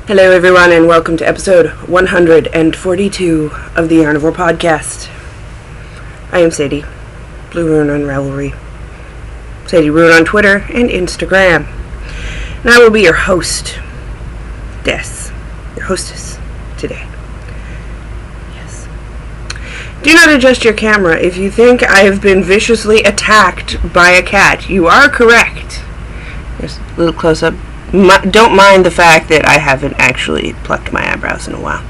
Hello everyone and welcome to episode 142 of the Yarnivore Podcast. I am Sadie, Blue Rune on Ravelry, Sadie Rune on Twitter and Instagram. And I will be your host, your hostess today. Yes. Do not adjust your camera if you think I have been viciously attacked by a cat. You are correct. There's a little close-up. Don't mind the fact that I haven't actually plucked my eyebrows in a while.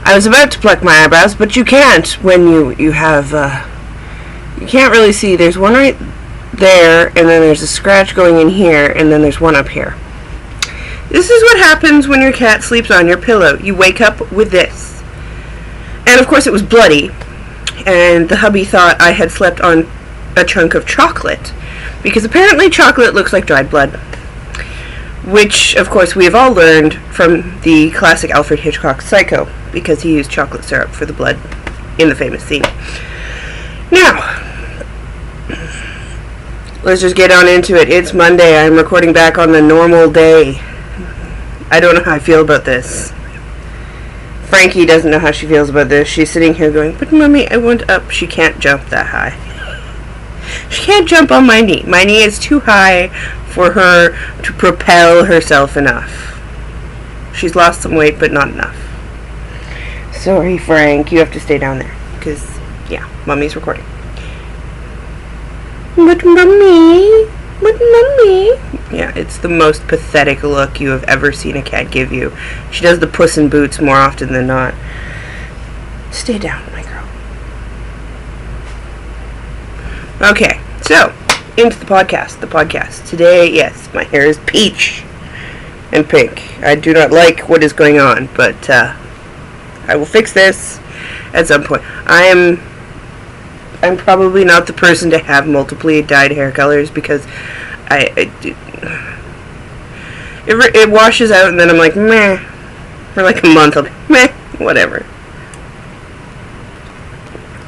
I was about to pluck my eyebrows, but you can't when you have, you can't really see. There's one right there, and then there's a scratch going in here, and then there's one up here. This is what happens when your cat sleeps on your pillow. You wake up with this. And of course it was bloody, and the hubby thought I had slept on a chunk of chocolate, because apparently chocolate looks like dried blood. Which, of course, we have all learned from the classic Alfred Hitchcock Psycho, because he used chocolate syrup for the blood in the famous scene. Now, let's just get on into it. It's Monday. I'm recording back on the normal day. I don't know how I feel about this. Frankie doesn't know how she feels about this. She's sitting here going, "But Mommy, I went up." She can't jump that high. She can't jump on my knee. My knee is too high for her to propel herself enough. She's lost some weight, but not enough. Sorry, Frank. You have to stay down there. Because, yeah, Mommy's recording. But Mommy. Yeah, it's the most pathetic look you have ever seen a cat give you. She does the Puss in Boots more often than not. Stay down, my girl. Okay, so, into the podcast. Today, yes, my hair is peach and pink. I do not like what is going on, but I will fix this at some point. I'm probably not the person to have multiply dyed hair colors, because it washes out and then I'm like, meh. For like a month I'll be, meh, whatever.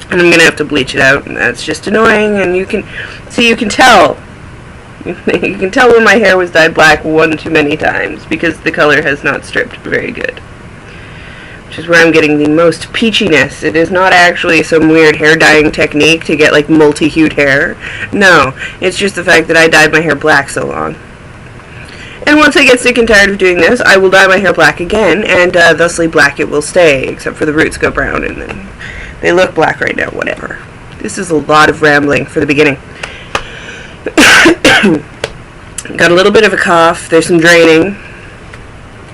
And I'm gonna have to bleach it out, and that's just annoying. And you can tell. You can tell when my hair was dyed black one too many times, because the color has not stripped very good. Which is where I'm getting the most peachiness. It is not actually some weird hair dyeing technique to get like multi-hued hair. No, it's just the fact that I dyed my hair black so long. And once I get sick and tired of doing this, I will dye my hair black again, and thusly black it will stay, except for the roots go brown, and then they look black right now, whatever. This is a lot of rambling for the beginning. Got a little bit of a cough. There's some draining.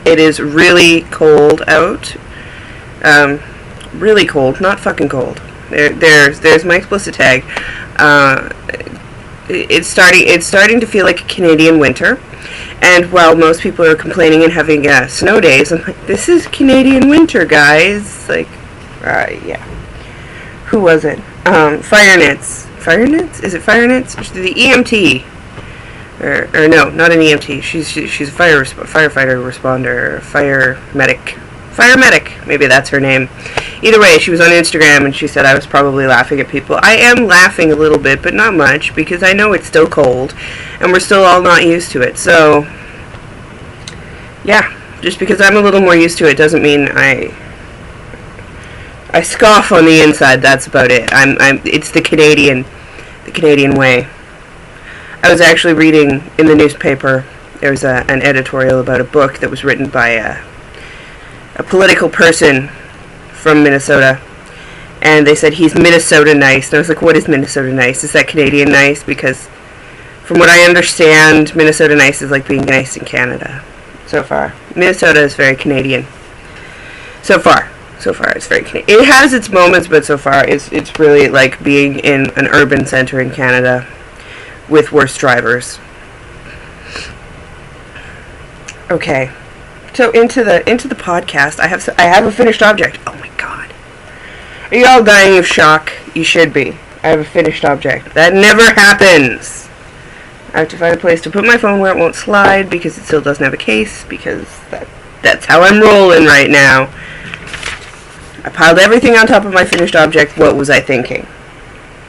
It is really cold out. Really cold, not fucking cold. There's my explicit tag. It's starting to feel like a Canadian winter. And while most people are complaining and having snow days, I'm like, this is Canadian winter, guys. Like, yeah. Who was it? Fire Knits. Fire Knits? Is it Fire Knits? The EMT. Or no, not an EMT. She's a firefighter responder, fire medic. Maybe that's her name. Either way, she was on Instagram and she said I was probably laughing at people. I am laughing a little bit, but not much, because I know it's still cold and we're still all not used to it. So, yeah, just because I'm a little more used to it doesn't mean I scoff on the inside. That's about it. It's the Canadian way. I was actually reading in the newspaper. There was an editorial about a book that was written by a political person from Minnesota, and they said he's Minnesota nice. And I was like, what is Minnesota nice? Is that Canadian nice? Because from what I understand, Minnesota nice is like being nice in Canada. So far, Minnesota is very Canadian. So far, it's very Canadian. It has its moments, but so far, it's really like being in an urban center in Canada with worse drivers. Okay, so into the podcast. I have a finished object. Oh my god, are you all dying of shock? You should be. I have a finished object. That never happens. I have to find a place to put my phone where it won't slide, because it still doesn't have a case, because that's how I'm rolling right now. I piled everything on top of my finished object. What was I thinking?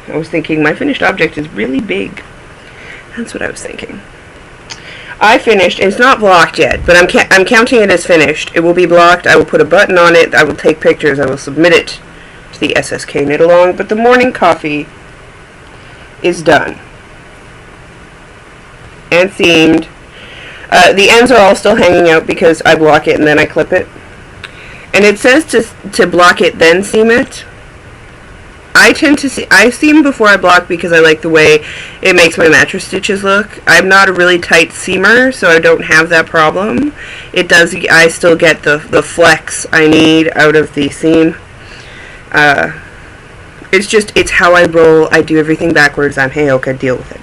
I was thinking my finished object is really big. That's what I was thinking. I finished. It's not blocked yet, but I'm counting it as finished. It will be blocked. I will put a button on it. I will take pictures. I will submit it to the SSK Knit Along. But the morning coffee is done and themed. The ends are all still hanging out because I block it and then I clip it. And it says to block it then seam it. I seam before I block because I like the way it makes my mattress stitches look. I'm not a really tight seamer, so I don't have that problem. I still get the flex I need out of the seam. It's how I roll. I do everything backwards. I'm Heyoka, deal with it.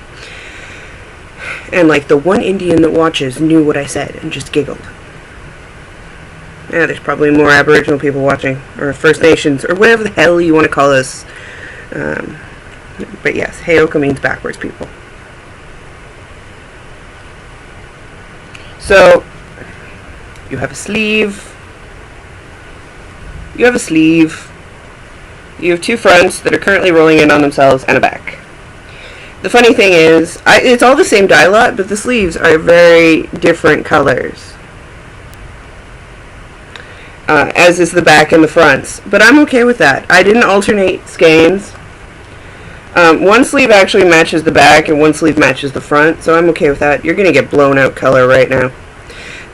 And like the one Indian that watches knew what I said and just giggled. Yeah, there's probably more Aboriginal people watching, or First Nations, or whatever the hell you want to call us. But yes, Heyoka means backwards people. So, you have a sleeve. You have two fronts that are currently rolling in on themselves, and a back. The funny thing is, it's all the same dye lot, but the sleeves are very different colors. As is the back and the fronts. But I'm okay with that. I didn't alternate skeins. One sleeve actually matches the back and one sleeve matches the front, so I'm okay with that. You're going to get blown out color right now.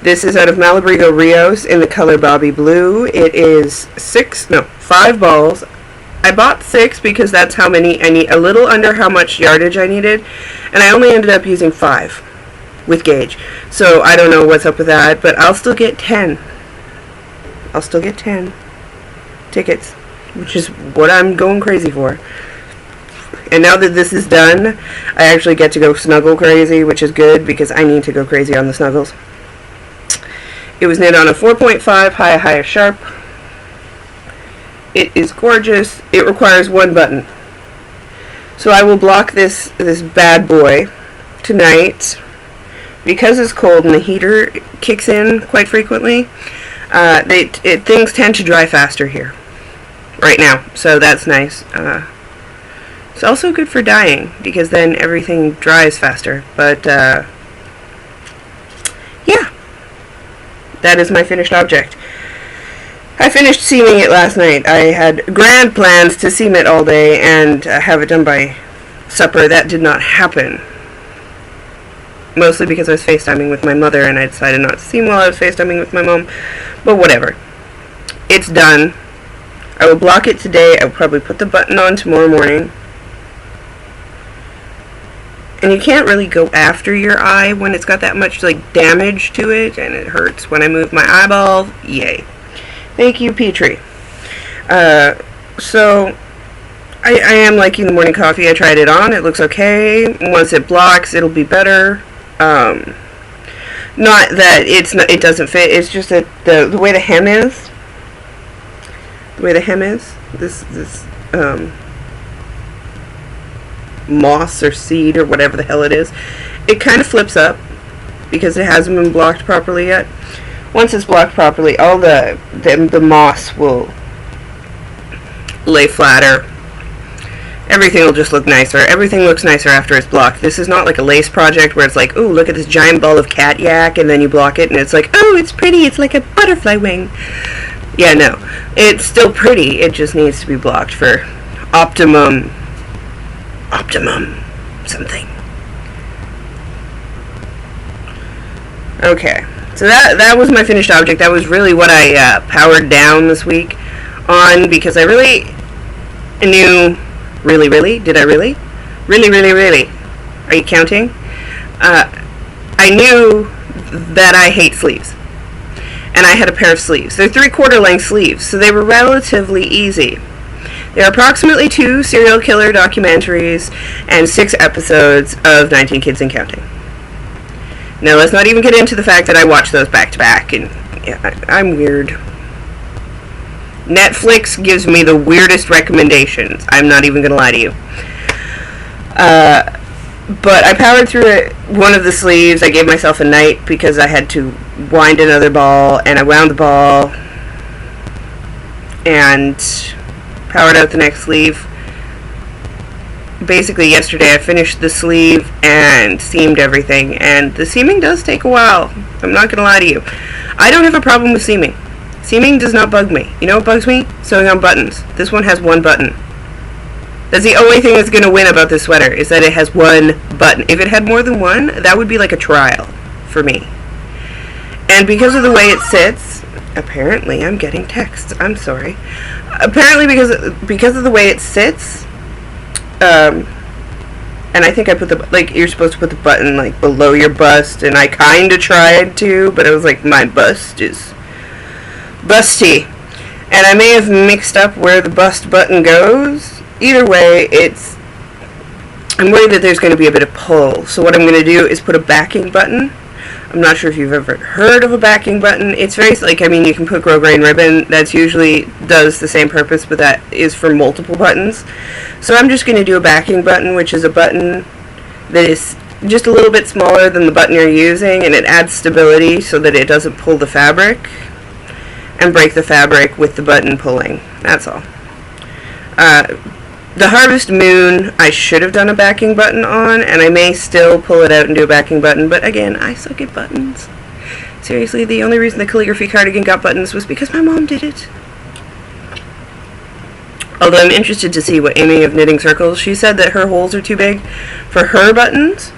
This is out of Malabrigo Rios in the color Bobby Blue. It is 5 balls. I bought 6 because that's how many I need, a little under how much yardage I needed, and I only ended up using 5 with gauge. So I don't know what's up with that, but I'll still get 10. I'll still get 10 tickets, which is what I'm going crazy for. And now that this is done, I actually get to go snuggle crazy, which is good because I need to go crazy on the snuggles. It was knit on a 4.5 high sharp. It is gorgeous. It requires one button. So I will block this bad boy tonight. Because it's cold and the heater kicks in quite frequently, things tend to dry faster here right now, so that's nice. It's also good for dyeing because then everything dries faster. But yeah, that is my finished object. I finished seaming it last night. I had grand plans to seam it all day and have it done by supper. That did not happen. Mostly because I was FaceTiming with my mother and I decided not to seam while I was FaceTiming with my mom. But whatever. It's done. I will block it today. I will probably put the button on tomorrow morning. And you can't really go after your eye when it's got that much damage to it, and it hurts when I move my eyeball. Yay. Thank you, Petrie. So I am liking the morning coffee. I tried it on. It looks okay. Once it blocks, it'll be better. Not that it doesn't fit. It's just that the way the hem is. The way the hem is. This moss or seed or whatever the hell it is. It kind of flips up because it hasn't been blocked properly yet. Once it's blocked properly, all the moss will lay flatter. Everything will just look nicer. Everything looks nicer after it's blocked. This is not like a lace project where it's like, ooh, look at this giant ball of cat yak, and then you block it and it's like, oh, it's pretty. It's like a butterfly wing. Yeah, no. It's still pretty. It just needs to be blocked for optimum something. Okay. So that was my finished object. That was really what I powered down this week on, because I really knew... Really? Did I really? Really? Are you counting? I knew that I hate sleeves. And I had a pair of sleeves. They're 3/4 length sleeves, so they were relatively easy. There are approximately 2 serial killer documentaries and 6 episodes of 19 Kids and Counting. Now, let's not even get into the fact that I watch those back to back, and yeah, I'm weird. Netflix gives me the weirdest recommendations. I'm not even going to lie to you. But I powered through it. One of the sleeves, I gave myself a night because I had to wind another ball, and I wound the ball and powered out the next sleeve. basically yesterday I finished the sleeve and seamed everything, and the seaming does take a while. I'm not going to lie to you. I don't have a problem with seaming. Seaming does not bug me. You know what bugs me? Sewing on buttons. This one has one button. That's the only thing that's going to win about this sweater, is that it has one button. If it had more than one, that would be like a trial for me. And because of the way it sits, apparently I'm getting texts. I'm sorry. Apparently because of the way it sits, and I think I put the, like, you're supposed to put the button like below your bust, and I kind of tried to, but I was like, my bust is busty, and I may have mixed up where the bust button goes. Either way, I'm worried that there's going to be a bit of pull, so what I'm going to do is put a backing button. I'm not sure if you've ever heard of a backing button. It's very, like, I mean, you can put grosgrain ribbon. That's usually does the same purpose, but that is for multiple buttons. So I'm just going to do a backing button, which is a button that is just a little bit smaller than the button you're using, and it adds stability so that it doesn't pull the fabric and break the fabric with the button pulling. That's all. The Harvest Moon, I should have done a backing button on, and I may still pull it out and do a backing button, but again, I suck at buttons. Seriously, the only reason the calligraphy cardigan got buttons was because my mom did it. Although I'm interested to see what Amy of Knitting Circles, she said that her holes are too big for her buttons,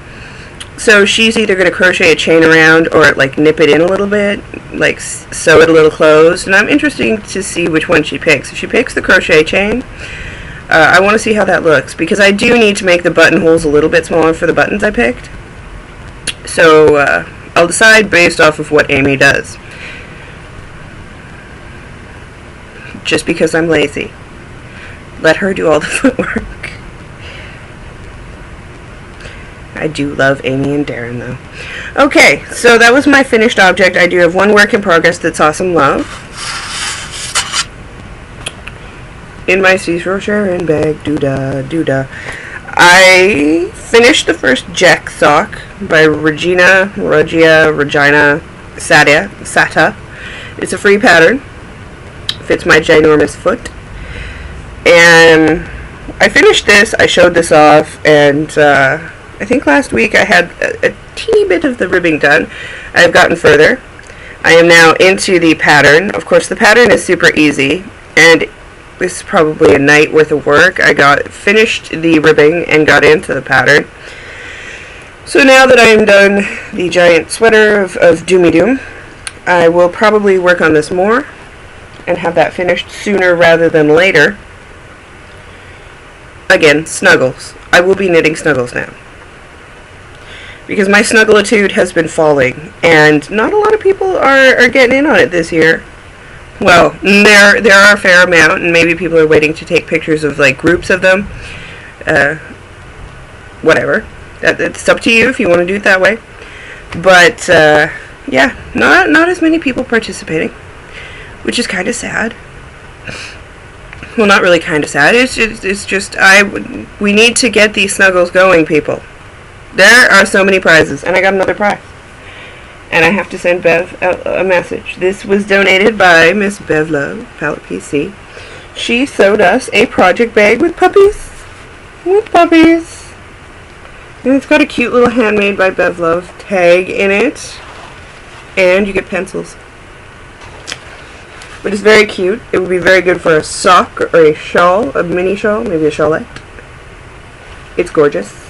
so she's either going to crochet a chain around or like nip it in a little bit, like sew it a little closed, and I'm interested to see which one she picks. If she picks the crochet chain, I want to see how that looks, because I do need to make the buttonholes a little bit smaller for the buttons I picked. So I'll decide based off of what Amy does. Just because I'm lazy. Let her do all the footwork. I do love Amy and Darren, though. Okay, so that was my finished object. I do have one work in progress that saw some love. In my Cecil Sharon bag, doodah. I finished the first Jack sock by Regina Sata. It's a free pattern. Fits my ginormous foot. And I finished this, I showed this off, and I think last week I had a teeny bit of the ribbing done. I've gotten further. I am now into the pattern. Of course, the pattern is super easy, and this is probably a night worth of work. I finished the ribbing and got into the pattern. So now that I am done the giant sweater of Doomy Doom, I will probably work on this more and have that finished sooner rather than later. Again, snuggles. I will be knitting snuggles now, because my snuggleitude has been falling, and not a lot of people are getting in on it this year. Well, there are a fair amount, and maybe people are waiting to take pictures of, like, groups of them. Whatever. It's up to you if you want to do it that way. But, yeah, not as many people participating, which is kind of sad. Well, not really kind of sad. It's just we need to get these snuggles going, people. There are so many prizes, and I got another prize. And I have to send Bev a message. This was donated by Miss Bev Love, Palette PC. She sewed us a project bag with puppies. And it's got a cute little Handmade by Bev Love tag in it. And you get pencils. But it's very cute. It would be very good for a sock or a shawl, a mini shawl, maybe a shawlette. It's gorgeous.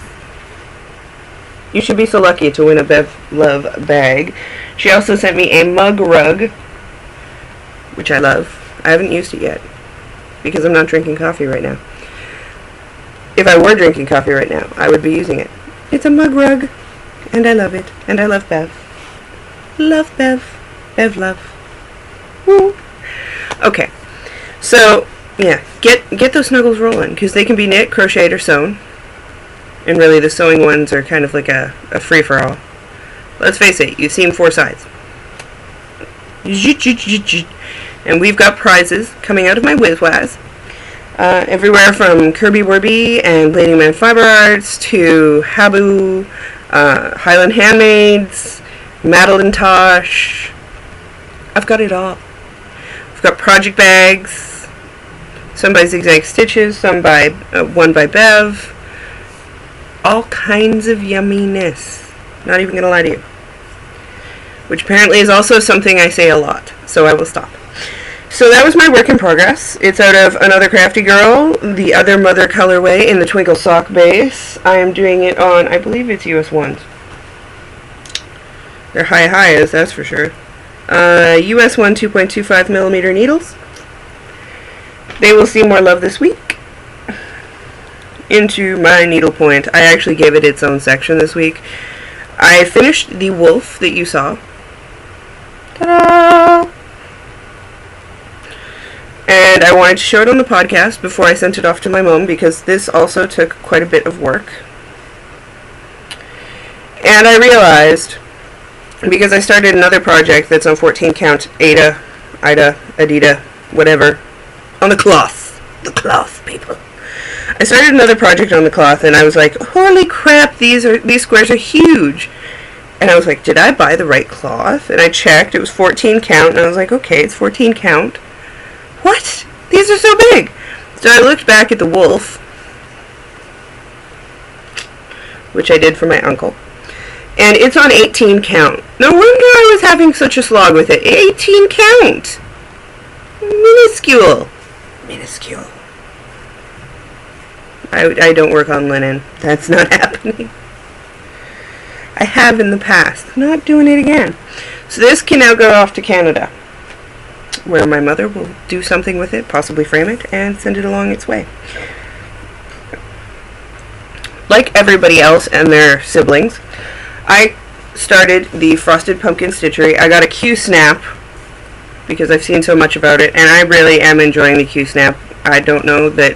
You should be so lucky to win a Bev Love bag. She also sent me a mug rug, which I love. I haven't used it yet, because I'm not drinking coffee right now. If I were drinking coffee right now, I would be using it. It's a mug rug, and I love it. And I love Bev. Love Bev. Bev Love. Woo. Okay. So, yeah, get those snuggles rolling, because they can be knit, crocheted, or sewn. And really, the sewing ones are kind of like a free-for-all. Let's face it, you've seen 4 sides. And we've got prizes coming out of my WizWaz. Everywhere from Kirby Werby and Blading Man Fiber Arts to Habu, Highland Handmaids, Madeline Tosh. I've got it all. I've got project bags, some by Zigzag Stitches, some by one by Bev. all kinds of yumminess. Not even gonna lie to you. Which apparently is also something I say a lot, so I will stop. So that was my work in progress. It's out of Another Crafty Girl, the Other Mother colorway in the Twinkle Sock base. I am doing it on, I believe it's US 1s. They're high-highs, that's for sure. US 1 2.25 millimeter needles. They will see more love this week. Into my needlepoint. I actually gave it its own section this week. I finished the wolf that you saw. Ta-da! And I wanted to show it on the podcast before I sent it off to my mom, because this also took quite a bit of work. And I realized, because I started another project that's on 14 count, Ida, Adida, whatever, on the cloth. The cloth, people. I started another project on the cloth, and I was like, holy crap, these squares are huge. And I was like, did I buy the right cloth? And I checked, it was 14 count, and I was like, okay, it's 14 count. What? These are so big. So I looked back at the wolf, which I did for my uncle, and it's on 18 count. No wonder I was having such a slog with it. 18 count. Minuscule. Minuscule. I don't work on linen. That's not happening. I have in the past. I'm not doing it again. So this can now go off to Canada, where my mother will do something with it, possibly frame it, and send it along its way. Like everybody else and their siblings, I started the Frosted Pumpkin Stitchery. I got a Q-Snap, because I've seen so much about it, and I really am enjoying the Q-Snap. I don't know that...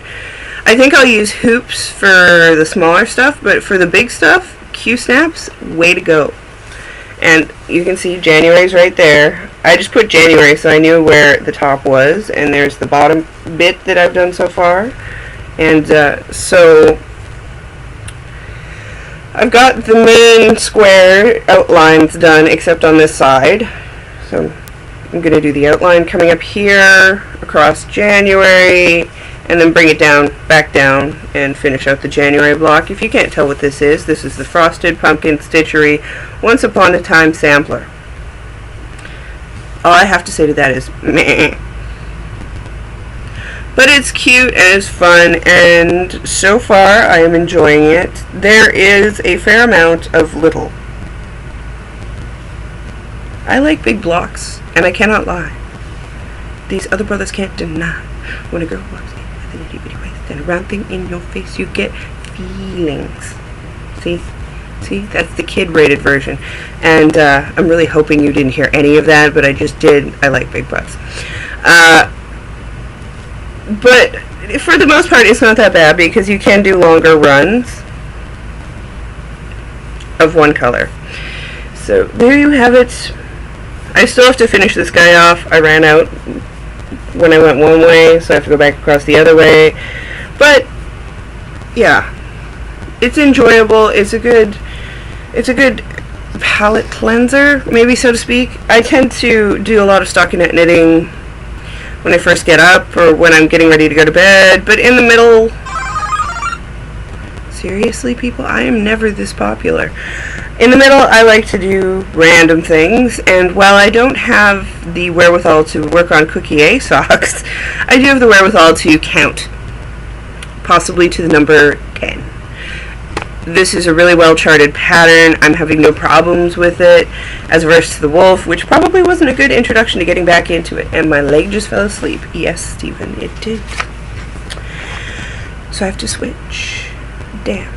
I think I'll use hoops for the smaller stuff, but for the big stuff, Q-Snaps, way to go. And you can see January's right there. I just put January so I knew where the top was, and there's the bottom bit that I've done so far. And so I've got the main square outlines done except on this side. So I'm going to do the outline coming up here across January, and then bring it down, back down, and finish out the January block. If you can't tell what this is the Frosted Pumpkin Stitchery Once Upon a Time sampler. All I have to say to that is meh. But it's cute and it's fun, and so far I am enjoying it. There is a fair amount of little. I like big blocks, and I cannot lie. These other brothers can't deny. When a girl walks in with an itty bitty waist and a round thing in your face, you get feelings. See? See? That's the kid-rated version. And I'm really hoping you didn't hear any of that, but I just did. I like big butts. But for the most part, it's not that bad, because you can do longer runs of one color. So there you have it. I still have to finish this guy off. I ran out when I went one way, so I have to go back across the other way. But yeah, it's enjoyable. It's a good palette cleanser, maybe, so to speak. I tend to do a lot of stockinette knitting when I first get up or when I'm getting ready to go to bed, but in the middle, seriously, people, I am never this popular. In the middle, I like to do random things, and while I don't have the wherewithal to work on Cookie A socks, I do have the wherewithal to count, possibly to the number 10. This is a really well-charted pattern. I'm having no problems with it, as versus to the wolf, which probably wasn't a good introduction to getting back into it, and my leg just fell asleep. Yes, Stephen, it did. So I have to switch. Damn.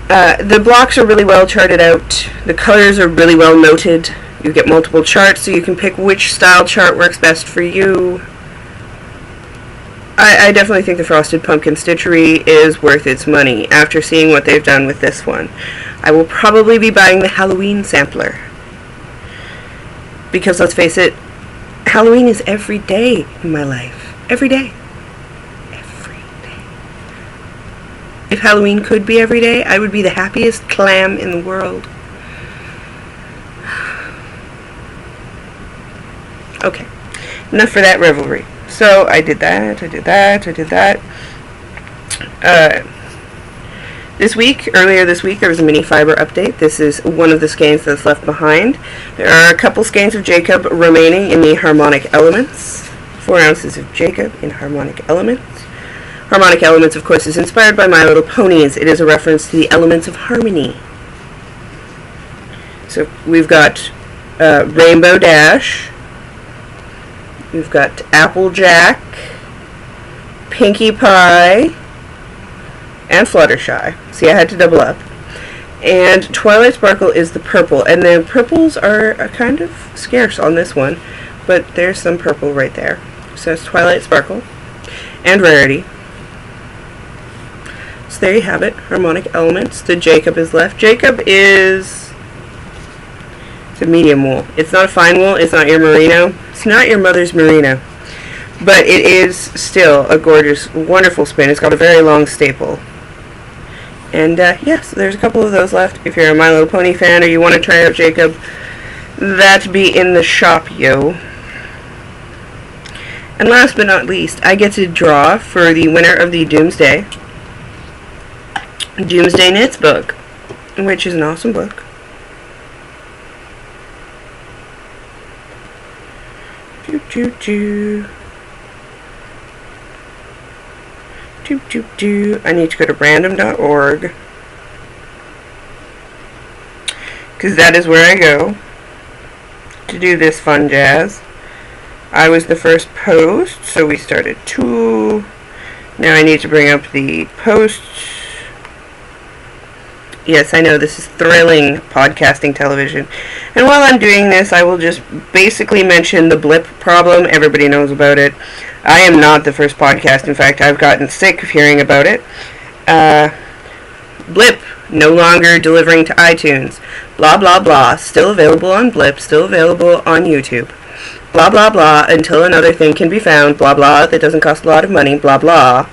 The blocks are really well charted out. The colors are really well noted. You get multiple charts, so you can pick which style chart works best for you. I definitely think the Frosted Pumpkin Stitchery is worth its money after seeing what they've done with this one. I will probably be buying the Halloween sampler, because let's face it, Halloween is every day in my life. Every day. If Halloween could be every day, I would be the happiest clam in the world. Okay, enough for that revelry. So I did that. Earlier this week, there was a mini fiber update. This is one of the skeins that's left behind. There are a couple skeins of Jacob remaining in the harmonic elements. 4 ounces of Jacob in harmonic elements. Harmonic elements, of course, is inspired by My Little Ponies. It is a reference to the elements of harmony. So we've got Rainbow Dash. We've got Applejack, Pinkie Pie, and Fluttershy. See, I had to double up. And Twilight Sparkle is the purple. And the purples are kind of scarce on this one, but there's some purple right there. So it's Twilight Sparkle and Rarity. So there you have it. Harmonic elements. The Jacob is left. Jacob is... it's a medium wool. It's not a fine wool. It's not your merino. It's not your mother's merino. But it is still a gorgeous, wonderful spin. It's got a very long staple. And, so there's a couple of those left. If you're a My Little Pony fan or you want to try out Jacob, that be in the shop, yo. And last but not least, I get to draw for the winner of the Doomsday Knits book, which is an awesome book. I need to go to random.org because that is where I go to do this fun jazz. I was the first post, so we started 2. Now I need to bring up the post. Yes, I know this is thrilling podcasting television. And while I'm doing this, I will just basically mention the blip problem. Everybody knows about it. I am not the first podcast. In fact, I've gotten sick of hearing about it. Blip, no longer delivering to iTunes. Blah, blah, blah. Still available on Blip. Still available on YouTube. Blah, blah, blah. Until another thing can be found. Blah, blah. That doesn't cost a lot of money. Blah, blah.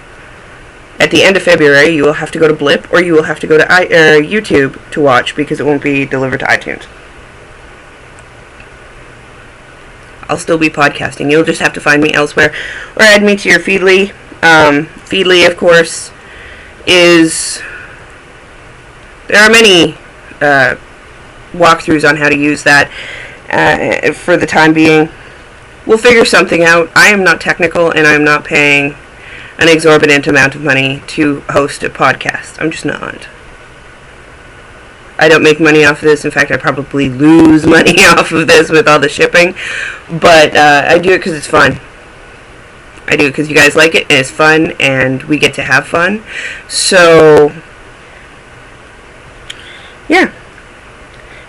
At the end of February, you will have to go to Blip, or you will have to go to YouTube to watch, because it won't be delivered to iTunes. I'll still be podcasting. You'll just have to find me elsewhere, or add me to your Feedly. Feedly, of course, is... there are many walkthroughs on how to use that for the time being. We'll figure something out. I am not technical, and I'm not paying an exorbitant amount of money to host a podcast. I'm just not. I don't make money off of this. In fact, I probably lose money off of this with all the shipping. But I do it because it's fun. I do it because you guys like it, and it's fun, and we get to have fun. So, yeah.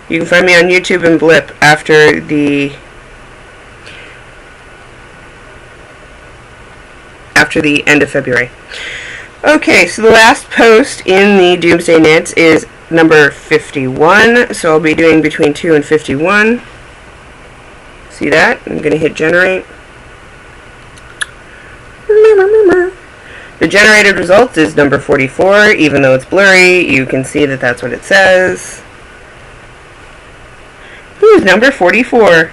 You can find me on YouTube and Blip after the end of February. Okay, so the last post in the Doomsday Knits is number 51, so I'll be doing between 2 and 51. See that? I'm going to hit generate. The generated result is number 44. Even though it's blurry, you can see that that's what it says. Who's number 44?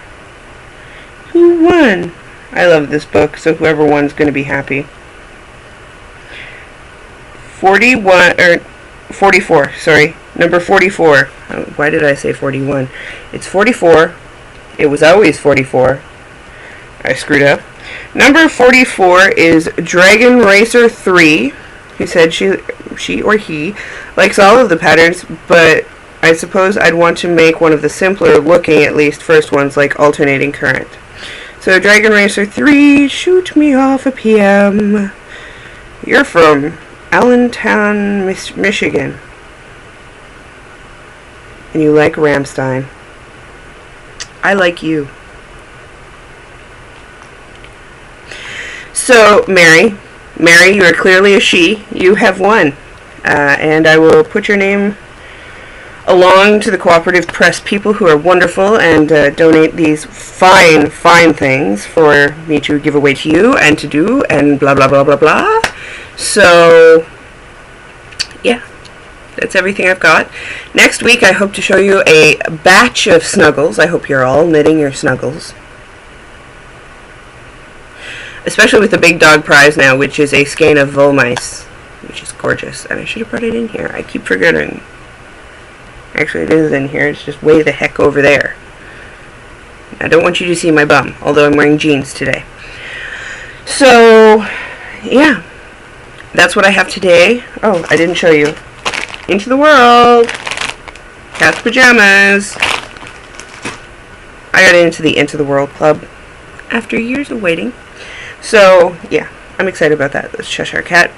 Who won? I love this book, so whoever won's going to be happy. 44, sorry. Number 44. Why did I say 41? It's 44. It was always 44. I screwed up. Number 44 is Dragon Racer 3. Who said she or he likes all of the patterns, but I suppose I'd want to make one of the simpler looking, at least, first ones, like alternating current. So, Dragon Racer 3, shoot me off a PM. You're from Allentown, Michigan. And you like Ramstein. I like you. So, Mary, you are clearly a she. You have won. And I will put your name along to the Cooperative Press people who are wonderful and donate these fine things for me to give away to you and to do and blah blah blah blah blah. So yeah, that's everything I've got. Next week I hope to show you a batch of snuggles. I hope you're all knitting your snuggles. Especially with the big dog prize now, which is a skein of Wollmeise. which is gorgeous. And I should have brought it in here. I keep forgetting. Actually, it is in here. It's just way the heck over there. I don't want you to see my bum, although I'm wearing jeans today. So, yeah. That's what I have today. Oh, I didn't show you. Into the world. Cat's pajamas. I got into the World Club after years of waiting. So, yeah, I'm excited about that. This Cheshire Cat.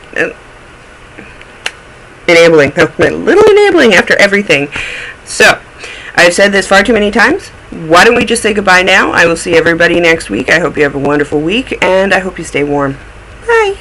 Enabling. A little enabling after everything. So, I've said this far too many times. Why don't we just say goodbye now? I will see everybody next week. I hope you have a wonderful week, and I hope you stay warm. Bye.